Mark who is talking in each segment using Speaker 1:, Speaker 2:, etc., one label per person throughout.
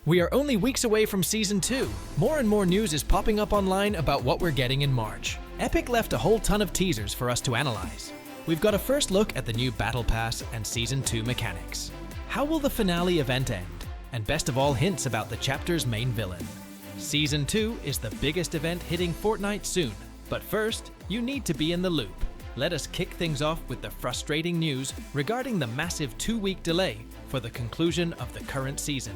Speaker 1: We are only weeks away from Season 2. More and more news is popping up online about what we're getting in March. Epic left a whole ton of teasers for us to analyze. We've got a first look at the new Battle Pass and Season 2 mechanics. How will the finale event end? And best of all, hints about the chapter's main villain. Season 2 is the biggest event hitting Fortnite soon. But first, you need to be in the loop. Let us kick things off with the frustrating news regarding the massive 2-week delay for the conclusion of the current season.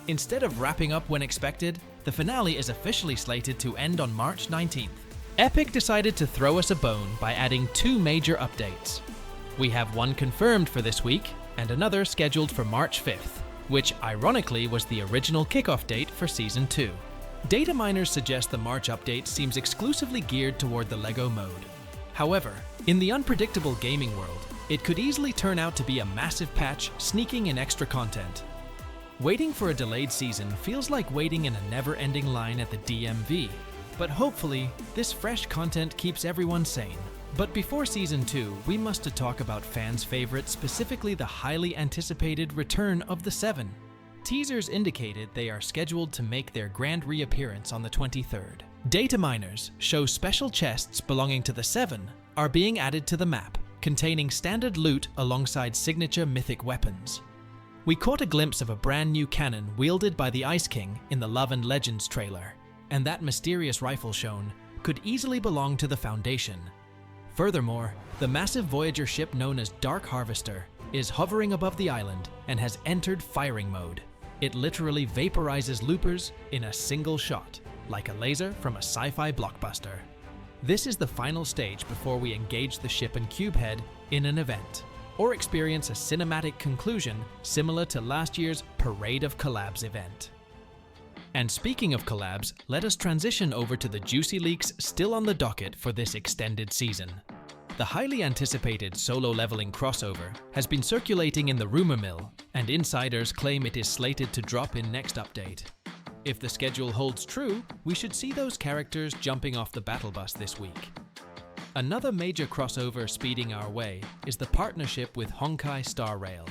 Speaker 1: Instead of wrapping up when expected, the finale is officially slated to end on March 19th. Epic decided to throw us a bone by adding 2 major updates. We have one confirmed for this week and another scheduled for March 5th, which ironically was the original kickoff date for Season 2. Data miners suggest the March update seems exclusively geared toward the LEGO mode. However, in the unpredictable gaming world, it could easily turn out to be a massive patch sneaking in extra content. Waiting for a delayed season feels like waiting in a never-ending line at the DMV, but hopefully, this fresh content keeps everyone sane. But before Season 2, we must talk about fans' favorite, specifically the highly anticipated return of the Seven. Teasers indicated they are scheduled to make their grand reappearance on the 23rd. Data miners show special chests belonging to the Seven are being added to the map, containing standard loot alongside signature mythic weapons. We caught a glimpse of a brand new cannon wielded by the Ice King in the Love and Legends trailer, and that mysterious rifle shown could easily belong to the Foundation. Furthermore, the massive Voyager ship known as Dark Harvester is hovering above the island and has entered firing mode. It literally vaporizes loopers in a single shot, like a laser from a sci-fi blockbuster. This is the final stage before we engage the ship and Cubehead in an event, or experience a cinematic conclusion similar to last year's Parade of Collabs event. And speaking of collabs, let us transition over to the juicy leaks still on the docket for this extended season. The highly anticipated solo leveling crossover has been circulating in the rumor mill, and insiders claim it is slated to drop in next update. If the schedule holds true, we should see those characters jumping off the battle bus this week. Another major crossover speeding our way is the partnership with Honkai Star Rail.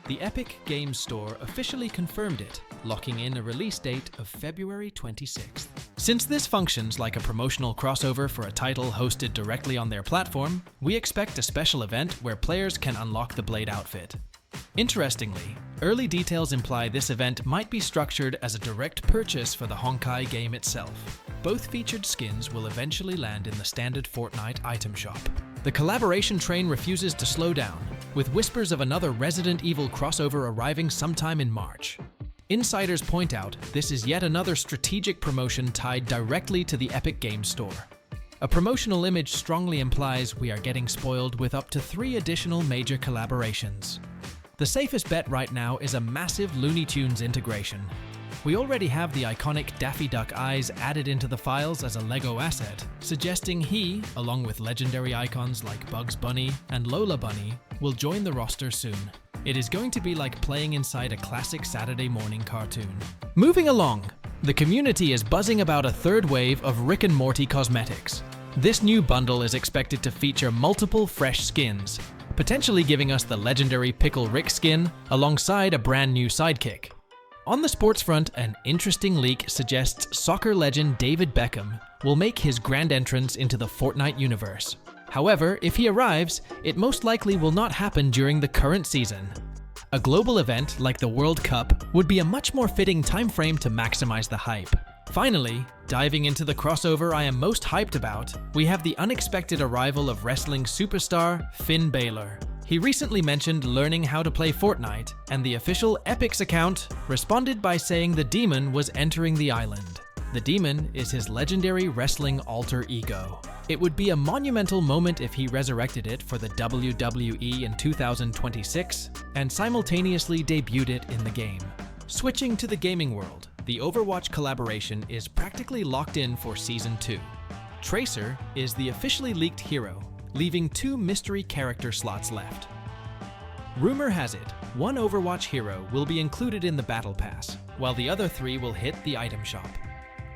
Speaker 1: The Epic Games Store officially confirmed it, locking in a release date of February 26th. Since this functions like a promotional crossover for a title hosted directly on their platform, we expect a special event where players can unlock the Blade outfit. Interestingly, early details imply this event might be structured as a direct purchase for the Honkai game itself. Both featured skins will eventually land in the standard Fortnite item shop. The collaboration train refuses to slow down, with whispers of another Resident Evil crossover arriving sometime in March. Insiders point out this is yet another strategic promotion tied directly to the Epic Games Store. A promotional image strongly implies we are getting spoiled with up to 3 additional major collaborations. The safest bet right now is a massive Looney Tunes integration. We already have the iconic Daffy Duck eyes added into the files as a LEGO asset, suggesting he, along with legendary icons like Bugs Bunny and Lola Bunny, will join the roster soon. It is going to be like playing inside a classic Saturday morning cartoon. Moving along, the community is buzzing about a third wave of Rick and Morty cosmetics. This new bundle is expected to feature multiple fresh skins, potentially giving us the legendary Pickle Rick skin alongside a brand new sidekick. On the sports front, an interesting leak suggests soccer legend David Beckham will make his grand entrance into the Fortnite universe. However, if he arrives, it most likely will not happen during the current season. A global event like the World Cup would be a much more fitting time frame to maximize the hype. Finally, diving into the crossover I am most hyped about, we have the unexpected arrival of wrestling superstar Finn Balor. He recently mentioned learning how to play Fortnite, and the official Epic's account responded by saying the demon was entering the island. The demon is his legendary wrestling alter ego. It would be a monumental moment if he resurrected it for the WWE in 2026 and simultaneously debuted it in the game. Switching to the gaming world, the Overwatch collaboration is practically locked in for Season 2. Tracer is the officially leaked hero, leaving 2 mystery character slots left. Rumor has it, one Overwatch hero will be included in the Battle Pass, while the other 3 will hit the item shop.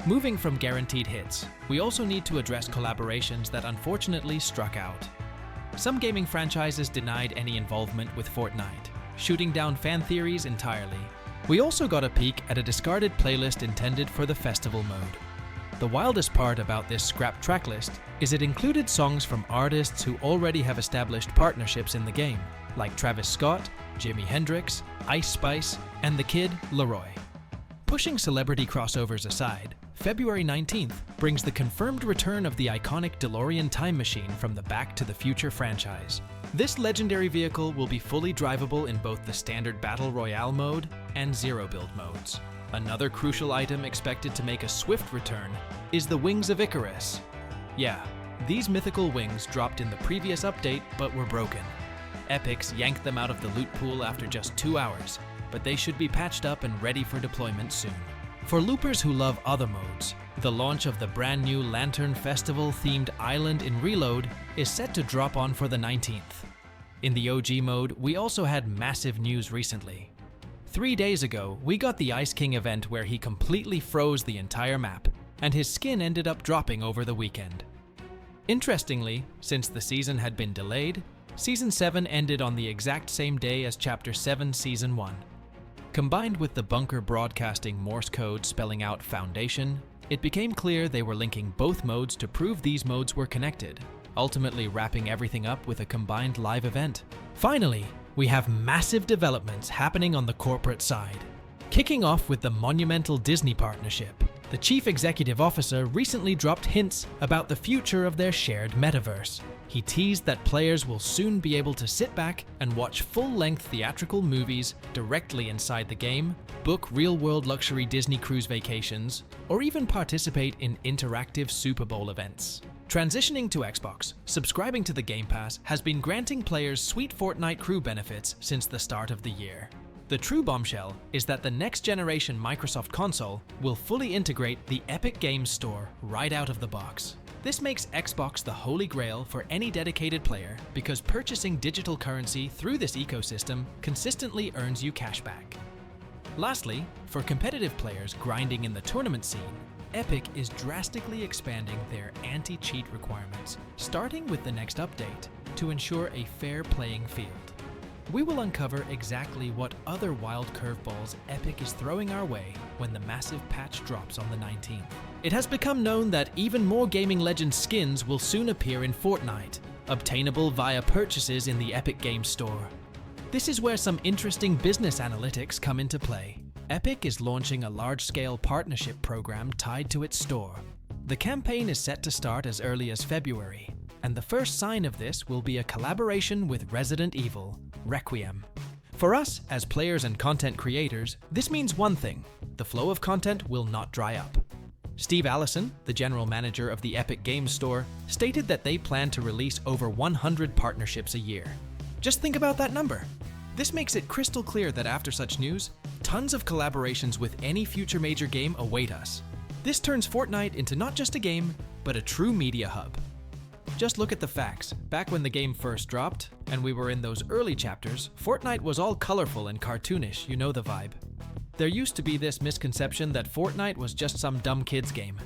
Speaker 1: Moving from guaranteed hits, we also need to address collaborations that unfortunately struck out. Some gaming franchises denied any involvement with Fortnite, shooting down fan theories entirely. We also got a peek at a discarded playlist intended for the festival mode. The wildest part about this scrap tracklist is it included songs from artists who already have established partnerships in the game, like Travis Scott, Jimi Hendrix, Ice Spice, and the Kid Laroi. Pushing celebrity crossovers aside, February 19th brings the confirmed return of the iconic DeLorean time machine from the Back to the Future franchise. This legendary vehicle will be fully drivable in both the standard Battle Royale mode and Zero Build modes. Another crucial item expected to make a swift return is the Wings of Icarus. Yeah, these mythical wings dropped in the previous update but were broken. Epic's yanked them out of the loot pool after just 2 hours, but they should be patched up and ready for deployment soon. For loopers who love other modes, the launch of the brand new Lantern Festival-themed island in Reload is set to drop on for the 19th. In the OG mode, we also had massive news recently. 3 days ago, we got the Ice King event where he completely froze the entire map, and his skin ended up dropping over the weekend. Interestingly, since the season had been delayed, Season 7 ended on the exact same day as Chapter 7 Season 1. Combined with the Bunker broadcasting Morse code spelling out Foundation, it became clear they were linking both modes to prove these modes were connected, ultimately wrapping everything up with a combined live event. Finally, we have massive developments happening on the corporate side. Kicking off with the monumental Disney partnership, the chief executive officer recently dropped hints about the future of their shared metaverse. He teased that players will soon be able to sit back and watch full-length theatrical movies directly inside the game, book real-world luxury Disney cruise vacations, or even participate in interactive Super Bowl events. Transitioning to Xbox, subscribing to the Game Pass has been granting players sweet Fortnite crew benefits since the start of the year. The true bombshell is that the next-generation Microsoft console will fully integrate the Epic Games Store right out of the box. This makes Xbox the holy grail for any dedicated player because purchasing digital currency through this ecosystem consistently earns you cashback. Lastly, for competitive players grinding in the tournament scene, Epic is drastically expanding their anti-cheat requirements, starting with the next update, to ensure a fair playing field. We will uncover exactly what other wild curveballs Epic is throwing our way when the massive patch drops on the 19th. It has become known that even more Gaming Legends skins will soon appear in Fortnite, obtainable via purchases in the Epic Games Store. This is where some interesting business analytics come into play. Epic is launching a large-scale partnership program tied to its store. The campaign is set to start as early as February, and the first sign of this will be a collaboration with Resident Evil, Requiem. For us, as players and content creators, this means one thing: the flow of content will not dry up. Steve Allison, the general manager of the Epic Games Store, stated that they plan to release over 100 partnerships a year. Just think about that number. This makes it crystal clear that after such news, tons of collaborations with any future major game await us. This turns Fortnite into not just a game, but a true media hub. Just look at the facts. Back when the game first dropped, and we were in those early chapters, Fortnite was all colorful and cartoonish, you know the vibe. There used to be this misconception that Fortnite was just some dumb kids game.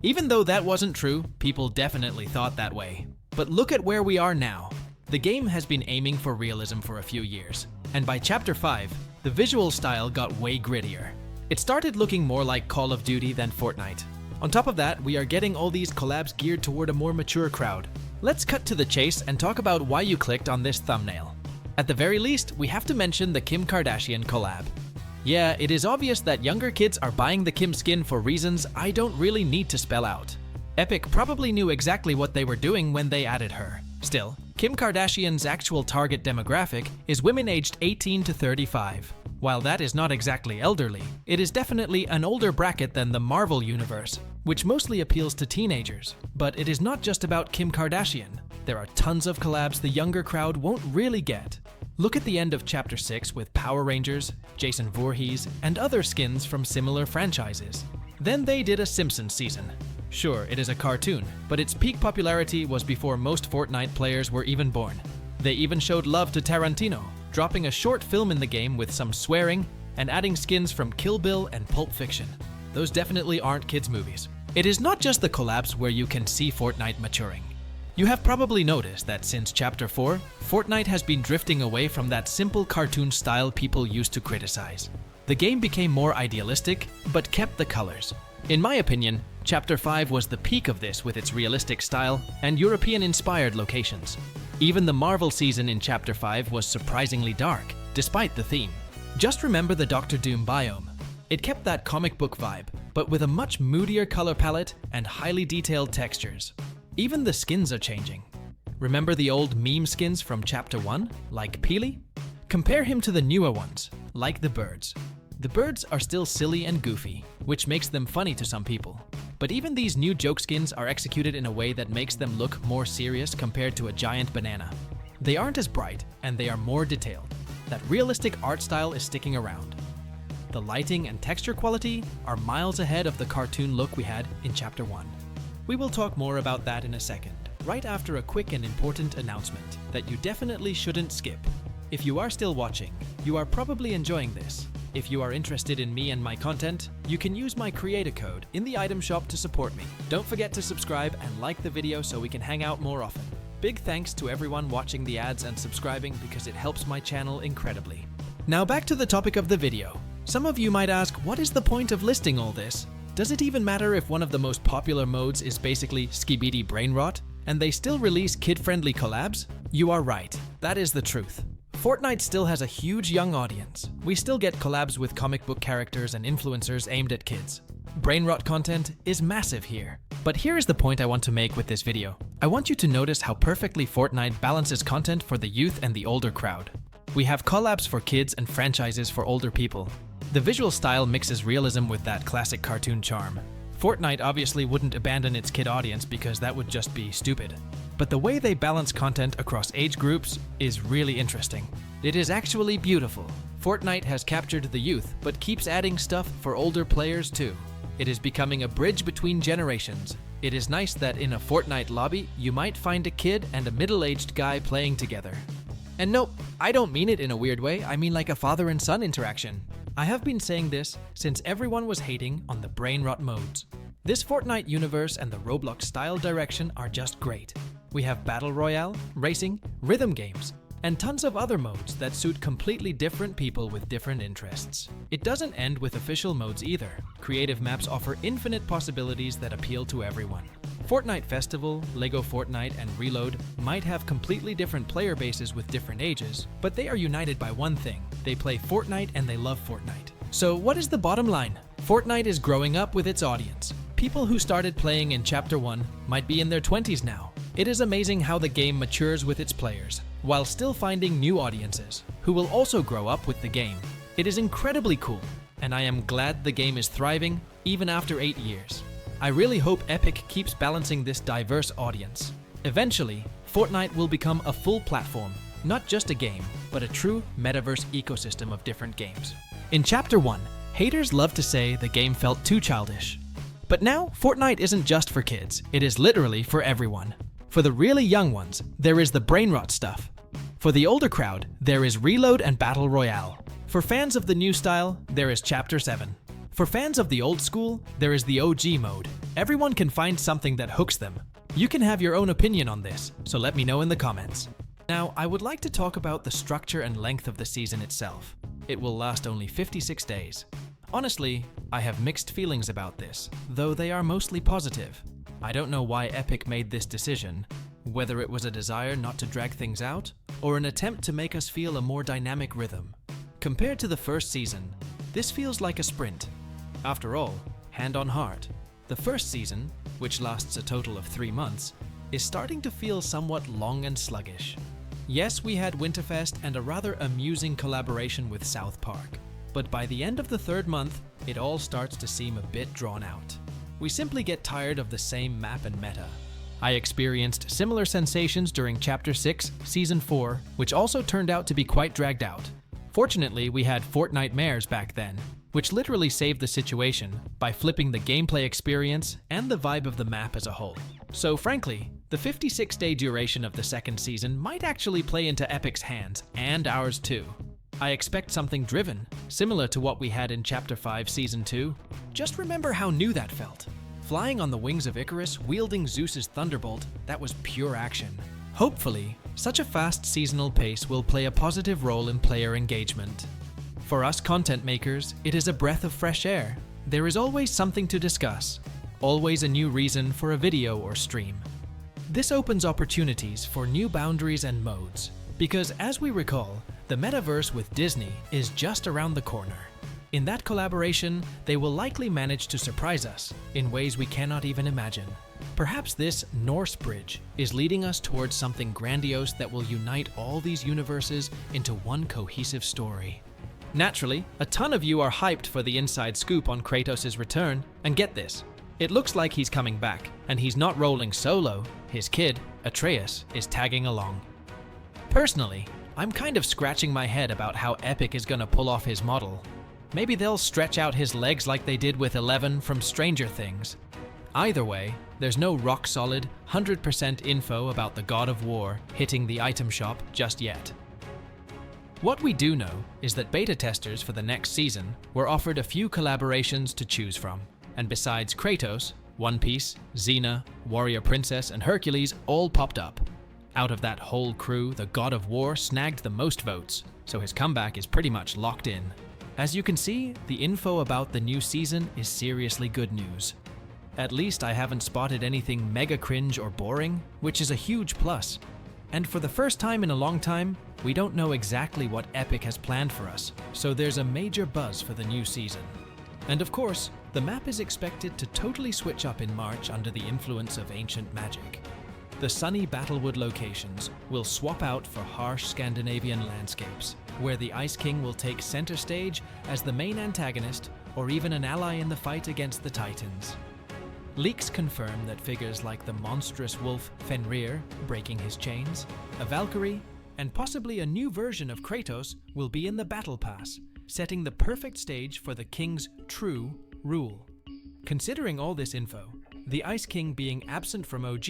Speaker 1: Even though that wasn't true, people definitely thought that way. But look at where we are now. The game has been aiming for realism for a few years, and by Chapter 5, the visual style got way grittier. It started looking more like Call of Duty than Fortnite. On top of that, we are getting all these collabs geared toward a more mature crowd. Let's cut to the chase and talk about why you clicked on this thumbnail. At the very least, we have to mention the Kim Kardashian collab. Yeah, it is obvious that younger kids are buying the Kim skin for reasons I don't really need to spell out. Epic probably knew exactly what they were doing when they added her. Still, Kim Kardashian's actual target demographic is women aged 18 to 35. While that is not exactly elderly, it is definitely an older bracket than the Marvel universe, which mostly appeals to teenagers. But it is not just about Kim Kardashian. There are tons of collabs the younger crowd won't really get. Look at the end of Chapter 6 with Power Rangers, Jason Voorhees, and other skins from similar franchises. Then they did a Simpsons season. Sure, it is a cartoon, but its peak popularity was before most Fortnite players were even born. They even showed love to Tarantino, dropping a short film in the game with some swearing and adding skins from Kill Bill and Pulp Fiction. Those definitely aren't kids' movies. It is not just the collabs where you can see Fortnite maturing. You have probably noticed that since Chapter 4, Fortnite has been drifting away from that simple cartoon style people used to criticize. The game became more idealistic, but kept the colors. In my opinion, Chapter 5 was the peak of this with its realistic style and European-inspired locations. Even the Marvel season in Chapter 5 was surprisingly dark, despite the theme. Just remember the Doctor Doom biome. It kept that comic book vibe, but with a much moodier color palette and highly detailed textures. Even the skins are changing. Remember the old meme skins from Chapter 1, like Peely? Compare him to the newer ones, like the birds. The birds are still silly and goofy, which makes them funny to some people. But even these new joke skins are executed in a way that makes them look more serious compared to a giant banana. They aren't as bright, and they are more detailed. That realistic art style is sticking around. The lighting and texture quality are miles ahead of the cartoon look we had in Chapter 1. We will talk more about that in a second, right after a quick and important announcement that you definitely shouldn't skip. If you are still watching, you are probably enjoying this. If you are interested in me and my content, you can use my creator code in the item shop to support me. Don't forget to subscribe and like the video so we can hang out more often. Big thanks to everyone watching the ads and subscribing because it helps my channel incredibly. Now back to the topic of the video. Some of you might ask, what is the point of listing all this? Does it even matter if one of the most popular modes is basically skibidi brain rot, and they still release kid-friendly collabs? You are right, that is the truth. Fortnite still has a huge young audience. We still get collabs with comic book characters and influencers aimed at kids. Brain rot content is massive here. But here is the point I want to make with this video. I want you to notice how perfectly Fortnite balances content for the youth and the older crowd. We have collabs for kids and franchises for older people. The visual style mixes realism with that classic cartoon charm. Fortnite obviously wouldn't abandon its kid audience because that would just be stupid. But the way they balance content across age groups is really interesting. It is actually beautiful. Fortnite has captured the youth, but keeps adding stuff for older players too. It is becoming a bridge between generations. It is nice that in a Fortnite lobby, you might find a kid and a middle-aged guy playing together. And nope, I don't mean it in a weird way, I mean like a father and son interaction. I have been saying this since everyone was hating on the brain rot modes. This Fortnite universe and the Roblox style direction are just great. We have Battle Royale, racing, rhythm games, and tons of other modes that suit completely different people with different interests. It doesn't end with official modes either. Creative maps offer infinite possibilities that appeal to everyone. Fortnite Festival, Lego Fortnite, and Reload might have completely different player bases with different ages, but they are united by one thing. They play Fortnite and they love Fortnite. So what is the bottom line? Fortnite is growing up with its audience. People who started playing in Chapter 1 might be in their 20s now. It is amazing how the game matures with its players, while still finding new audiences, who will also grow up with the game. It is incredibly cool, and I am glad the game is thriving, even after 8 years. I really hope Epic keeps balancing this diverse audience. Eventually, Fortnite will become a full platform, not just a game, but a true metaverse ecosystem of different games. In Chapter 1, haters love to say the game felt too childish. But now, Fortnite isn't just for kids, it is literally for everyone. For the really young ones, there is the brain rot stuff. For the older crowd, there is Reload and Battle Royale. For fans of the new style, there is Chapter 7. For fans of the old school, there is the OG mode. Everyone can find something that hooks them. You can have your own opinion on this, so let me know in the comments. Now, I would like to talk about the structure and length of the season itself. It will last only 56 days. Honestly, I have mixed feelings about this, though they are mostly positive. I don't know why Epic made this decision, whether it was a desire not to drag things out, or an attempt to make us feel a more dynamic rhythm. Compared to the first season, this feels like a sprint. After all, hand on heart, the first season, which lasts a total of 3 months, is starting to feel somewhat long and sluggish. Yes, we had Winterfest and a rather amusing collaboration with South Park, but by the end of the 3rd month, it all starts to seem a bit drawn out. We simply get tired of the same map and meta. I experienced similar sensations during Chapter 6, Season 4, which also turned out to be quite dragged out. Fortunately, we had Fortnite Mares back then, which literally saved the situation by flipping the gameplay experience and the vibe of the map as a whole. So frankly, the 56-day duration of the 2nd season might actually play into Epic's hands, and ours too. I expect something driven, similar to what we had in Chapter 5 Season 2. Just remember how new that felt. Flying on the wings of Icarus, wielding Zeus's thunderbolt, that was pure action. Hopefully, such a fast seasonal pace will play a positive role in player engagement. For us content makers, it is a breath of fresh air. There is always something to discuss, always a new reason for a video or stream. This opens opportunities for new boundaries and modes, because as we recall, the metaverse with Disney is just around the corner. In that collaboration, they will likely manage to surprise us in ways we cannot even imagine. Perhaps this Norse bridge is leading us towards something grandiose that will unite all these universes into one cohesive story. Naturally, a ton of you are hyped for the inside scoop on Kratos' return, and get this, it looks like he's coming back, and he's not rolling solo. His kid, Atreus, is tagging along. Personally, I'm kind of scratching my head about how Epic is gonna pull off his model. Maybe they'll stretch out his legs like they did with Eleven from Stranger Things. Either way, there's no rock-solid, 100% info about the God of War hitting the item shop just yet. What we do know is that beta testers for the next season were offered a few collaborations to choose from, and besides Kratos, One Piece, Xena, Warrior Princess, and Hercules all popped up. Out of that whole crew, the God of War snagged the most votes, so his comeback is pretty much locked in. As you can see, the info about the new season is seriously good news. At least I haven't spotted anything mega cringe or boring, which is a huge plus. And for the first time in a long time, we don't know exactly what Epic has planned for us, so there's a major buzz for the new season. And of course, the map is expected to totally switch up in March under the influence of ancient magic. The sunny Battlewood locations will swap out for harsh Scandinavian landscapes, where the Ice King will take center stage as the main antagonist or even an ally in the fight against the Titans. Leaks confirm that figures like the monstrous wolf Fenrir, breaking his chains, a Valkyrie, and possibly a new version of Kratos will be in the Battle Pass, setting the perfect stage for the King's true rule. Considering all this info, the Ice King being absent from OG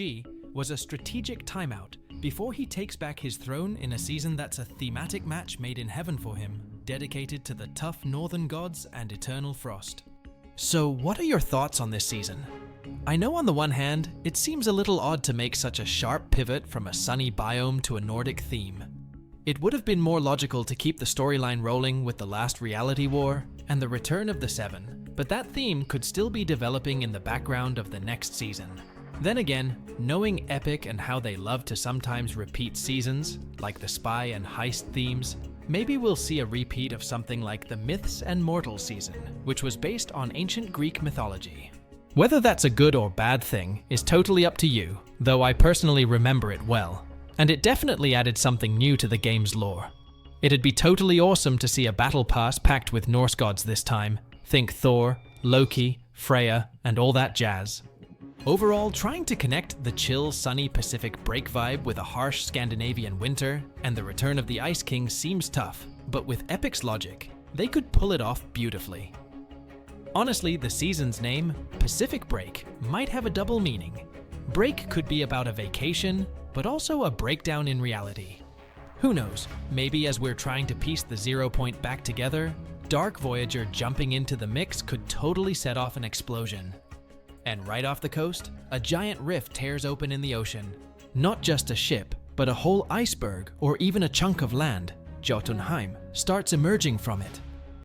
Speaker 1: was a strategic timeout before he takes back his throne in a season that's a thematic match made in heaven for him, dedicated to the tough northern gods and eternal frost. So what are your thoughts on this season? I know on the one hand, it seems a little odd to make such a sharp pivot from a sunny biome to a Nordic theme. It would have been more logical to keep the storyline rolling with the last reality war and the return of the Seven, but that theme could still be developing in the background of the next season. Then again, knowing Epic and how they love to sometimes repeat seasons, like the spy and heist themes, maybe we'll see a repeat of something like the Myths and Mortals season, which was based on ancient Greek mythology. Whether that's a good or bad thing is totally up to you, though I personally remember it well, and it definitely added something new to the game's lore. It'd be totally awesome to see a battle pass packed with Norse gods this time. Think Thor, Loki, Freya, and all that jazz. Overall, trying to connect the chill, sunny Pacific break vibe with a harsh Scandinavian winter and the return of the Ice King seems tough, but with Epic's logic, they could pull it off beautifully. Honestly, the season's name, Pacific Break, might have a double meaning. Break could be about a vacation, but also a breakdown in reality. Who knows, maybe as we're trying to piece the 0 point back together, Dark Voyager jumping into the mix could totally set off an explosion. And right off the coast, a giant rift tears open in the ocean. Not just a ship, but a whole iceberg or even a chunk of land, Jotunheim, starts emerging from it.